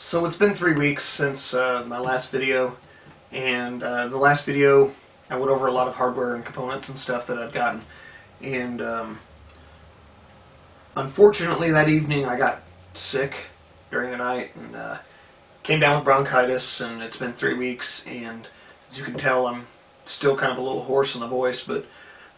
So it's been 3 weeks since my last video, and the last video I went over a lot of hardware and components and stuff that I'd gotten, and unfortunately that evening I got sick during the night and came down with bronchitis, and it's been 3 weeks, and as you can tell I'm still kind of a little hoarse in the voice, but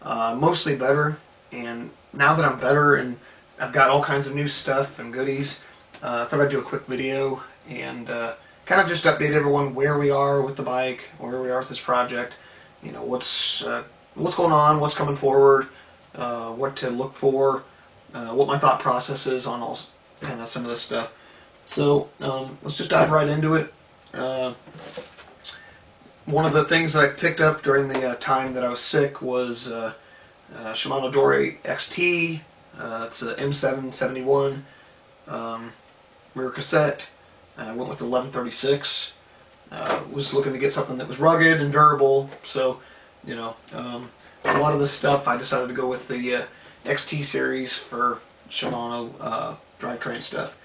mostly better. And now that I'm better and I've got all kinds of new stuff and goodies, I thought I'd do a quick video and kind of just update everyone where we are with the bike, where we are with this project, you know, what's going on, what's coming forward, what to look for, what my thought process is on all kind of some of this stuff. So let's just dive right into it. One of the things that I picked up during the time that I was sick was Shimano Dore XT. It's an M771 rear cassette. I went with the 1136. Was looking to get something that was rugged and durable. So, you know, a lot of this stuff I decided to go with the XT series for Shimano drivetrain stuff.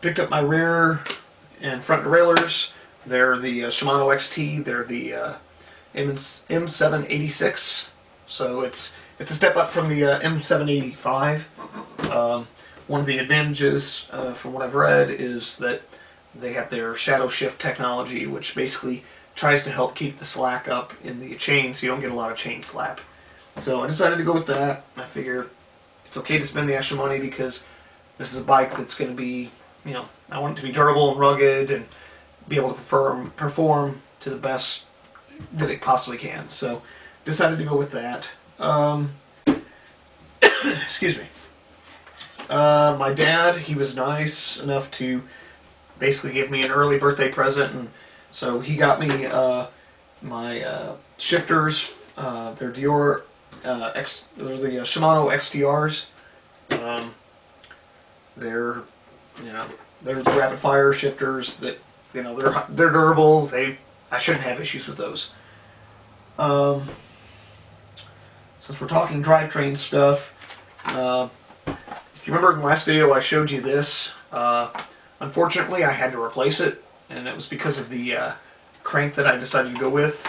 Picked up my rear and front derailleurs. They're the Shimano XT. They're the M786. So it's a step up from the M785. One of the advantages, from what I've read, is that they have their shadow shift technology, which basically tries to help keep the slack up in the chain so you don't get a lot of chain slap. So I decided to go with that. I figure it's okay to spend the extra money because this is a bike that's going to be, you know, I want it to be durable and rugged and be able to perform to the best that it possibly can. So decided to go with that. Excuse me. My dad, he was nice enough to basically give me an early birthday present, and so he got me my shifters. They're Dior they're the Shimano XTRs. They're rapid fire shifters that, you know, they're durable. I shouldn't have issues with those. Since we're talking drivetrain stuff, if you remember in the last video I showed you this. Unfortunately I had to replace it, and it was because of the crank that I decided to go with.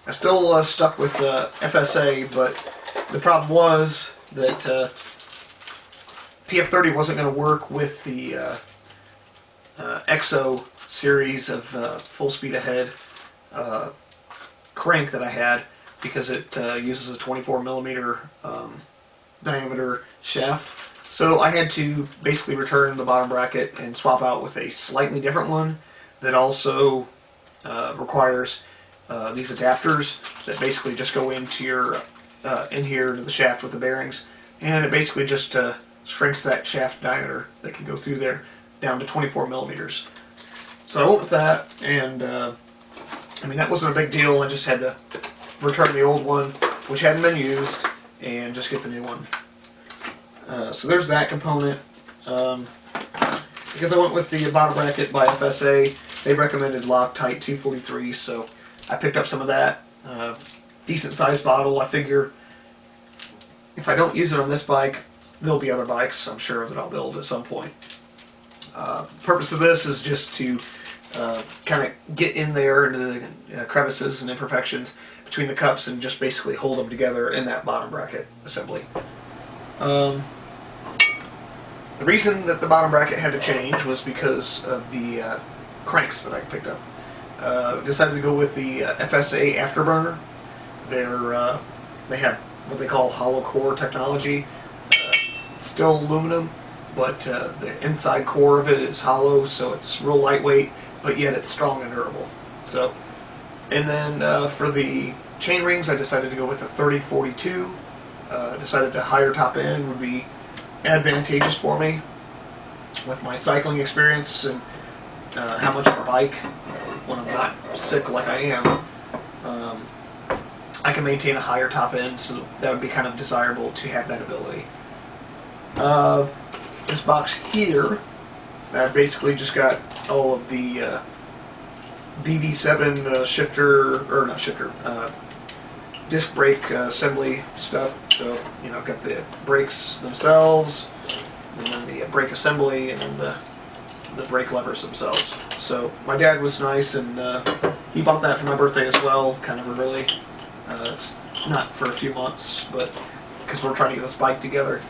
I still stuck with the FSA, but the problem was that PF30 wasn't going to work with the EXO series of full speed ahead crank that I had, because it uses a 24mm diameter shaft. So I had to basically return the bottom bracket and swap out with a slightly different one that also requires these adapters that basically just go into your in here to the shaft with the bearings, and it basically just shrinks that shaft diameter that can go through there down to 24mm. So I went with that, and I mean, that wasn't a big deal. I just had to return the old one, which hadn't been used, and just get the new one. So there's that component. Because I went with the bottom bracket by FSA, they recommended Loctite 243, so I picked up some of that. Decent sized bottle. I figure if I don't use it on this bike, there'll be other bikes I'm sure that I'll build at some point. The purpose of this is just to kind of get in there into the crevices and imperfections between the cups and just basically hold them together in that bottom bracket assembly. The reason that the bottom bracket had to change was because of the cranks that I picked up. Decided to go with the FSA Afterburner. They have what they call hollow core technology. It's still aluminum, but the inside core of it is hollow, so it's real lightweight, but yet it's strong and durable. So, and then for the chain rings, I decided to go with a 3042. Decided a higher top end would be advantageous for me with my cycling experience and how much of a bike, when I'm not sick like I am, I can maintain a higher top end, so that would be kind of desirable to have that ability. This box here, I've basically just got all of the BB7 disc brake assembly stuff. So, you know, got the brakes themselves, and then the brake assembly, and then the the brake levers themselves. So my dad was nice, and he bought that for my birthday as well, kind of early. It's not for a few months, but because we're trying to get this bike together,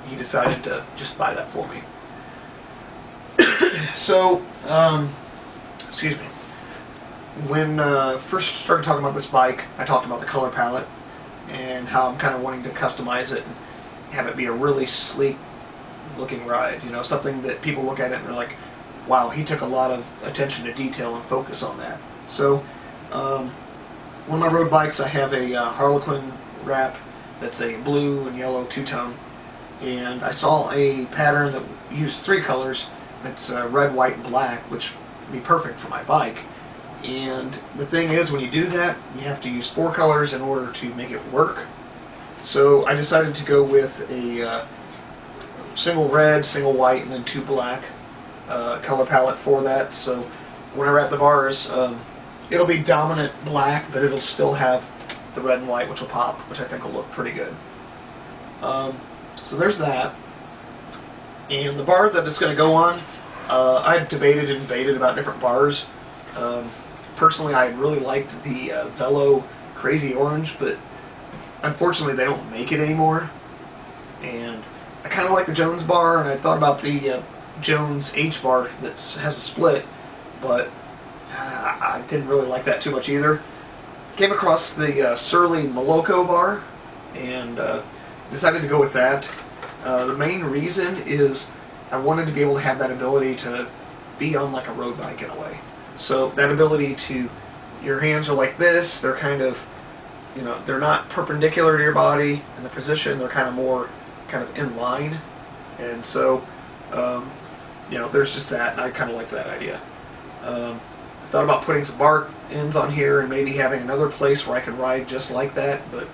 he decided to just buy that for me. So, excuse me. When first started talking about this bike, I talked about the color palette and how I'm kind of wanting to customize it and have it be a really sleek looking ride. You know, something that people look at it and they're like, wow, he took a lot of attention to detail and focus on that. So, one of my road bikes, I have a Harlequin wrap that's a blue and yellow two-tone, and I saw a pattern that used 3 colors. That's red, white, and black, which would be perfect for my bike. And the thing is, when you do that, you have to use 4 colors in order to make it work. So I decided to go with a single red, single white, and then 2 black color palette for that. So when I wrap the bars, it'll be dominant black, but it'll still have the red and white, which will pop, which I think will look pretty good. So there's that. And the bar that it's going to go on, I debated and debated about different bars. Personally, I really liked the Velo Crazy Orange, but unfortunately they don't make it anymore. And I kind of like the Jones bar, and I thought about the Jones H bar that has a split, but I didn't really like that too much either. Came across the Surly Moloko bar, and decided to go with that. The main reason is I wanted to be able to have that ability to be on like a road bike in a way. So that ability to, your hands are like this, they're kind of, you know, they're not perpendicular to your body in the position, they're kind of more kind of in line. And so, you know, there's just that, and I kind of like that idea. I thought about putting some bar ends on here and maybe having another place where I could ride just like that, but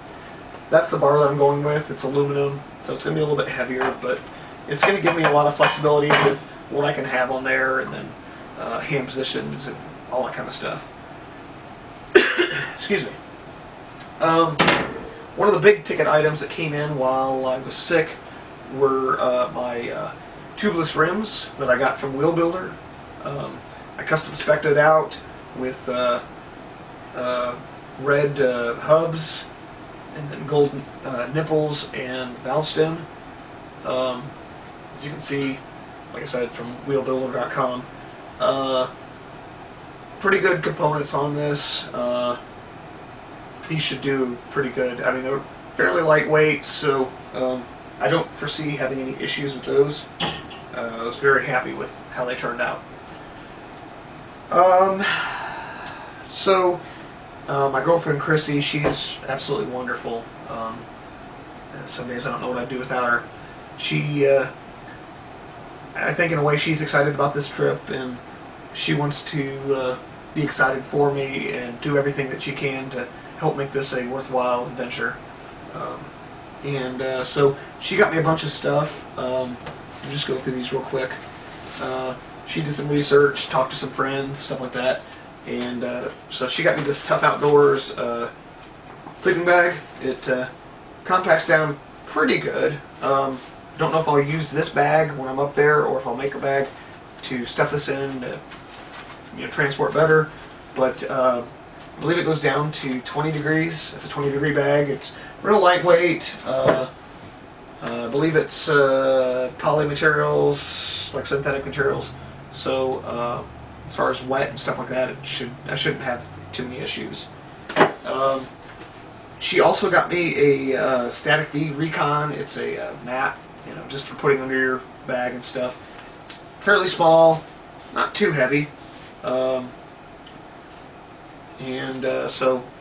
that's the bar that I'm going with. It's aluminum, so it's going to be a little bit heavier, but it's going to give me a lot of flexibility with what I can have on there, and then hand positions and all that kind of stuff. Excuse me. One of the big ticket items that came in while I was sick were my tubeless rims that I got from Wheel Builder. I custom spec'd it out with red hubs and then gold nipples and valve stem. As you can see, like I said, from wheelbuilder.com. Pretty good components on this. These should do pretty good. I mean, they're fairly lightweight, so I don't foresee having any issues with those. I was very happy with how they turned out. So my girlfriend Chrissy, she's absolutely wonderful. Some days I don't know what I'd do without her. She, I think in a way she's excited about this trip, and she wants to be excited for me and do everything that she can to help make this a worthwhile adventure. So she got me a bunch of stuff. I'll just go through these real quick. She did some research, talked to some friends, stuff like that. And so she got me this Tough Outdoors sleeping bag. It compacts down pretty good. Don't know if I'll use this bag when I'm up there, or if I'll make a bag to stuff this in to, you know, transport better. But I believe it goes down to 20 degrees. It's a 20-degree bag. It's real lightweight. I believe it's poly materials, like synthetic materials. So as far as wet and stuff like that, I shouldn't have too many issues. She also got me a Static V Recon. It's a mat, you know, just for putting under your bag and stuff. It's fairly small, not too heavy, so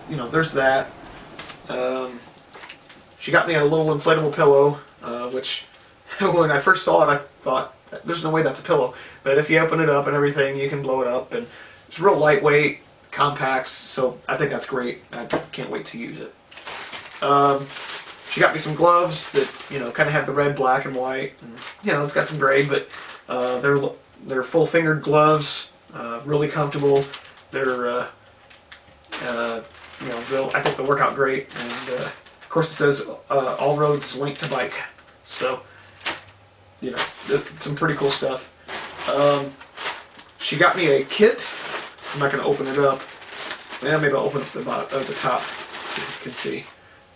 you know, there's that. She got me a little inflatable pillow, which when I first saw it, I thought, there's no way that's a pillow. But if you open it up and everything, you can blow it up, and it's real lightweight, compacts, so I think that's great. I can't wait to use it. She got me some gloves that, you know, kind of have the red, black, and white. And, you know, it's got some gray, but they're full-fingered gloves, really comfortable. They're, you know, I think they'll work out great. And of course, it says all roads link to bike. So, you know, some pretty cool stuff. She got me a kit. I'm not going to open it up. Yeah, maybe I'll open up the top so you can see.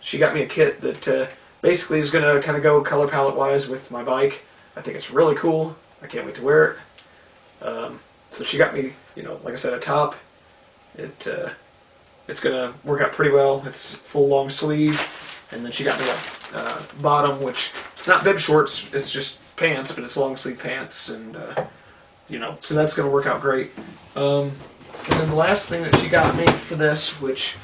She got me a kit that basically is going to kind of go color palette wise with my bike. I think it's really cool. I can't wait to wear it. So she got me, you know, like I said, a top. It's going to work out pretty well. It's full long sleeve. And then she got me a bottom, which it's not bib shorts, it's just pants, but it's long sleeve pants. And, you know, so that's going to work out great. And then the last thing that she got me for this, which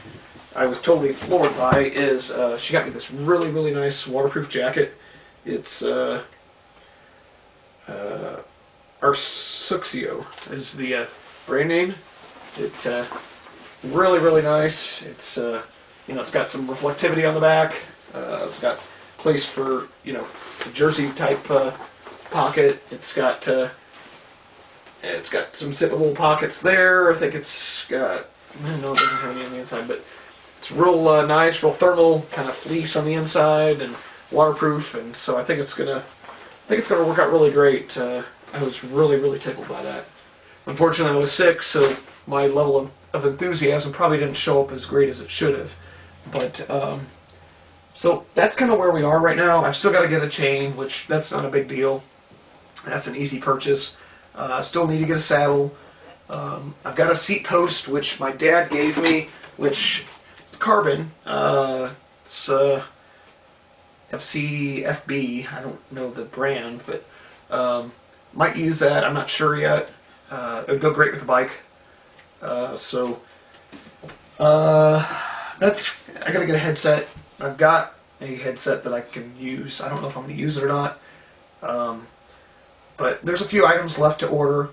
I was totally floored by, is she got me this really, really nice waterproof jacket. It's Arsuxio is the brand name. It's really, really nice. It's you know, it's got some reflectivity on the back. It's got place for, you know, a jersey type pocket. It's got some zippable pockets there. I think it's got, no, it doesn't have any on the inside, but it's real nice, real thermal, kind of fleece on the inside and waterproof. And so I think it's gonna work out really great. I was really, really tickled by that. Unfortunately, I was sick, so my level of enthusiasm probably didn't show up as great as it should have. But so that's kind of where we are right now. I've still got to get a chain, which that's not a big deal. That's an easy purchase. Still need to get a saddle. I've got a seat post, which my dad gave me, which is carbon. It's FCFB. I don't know the brand, but might use that. I'm not sure yet. It would go great with the bike. I gotta get a headset. I've got a headset that I can use. I don't know if I'm going to use it or not. But there's a few items left to order.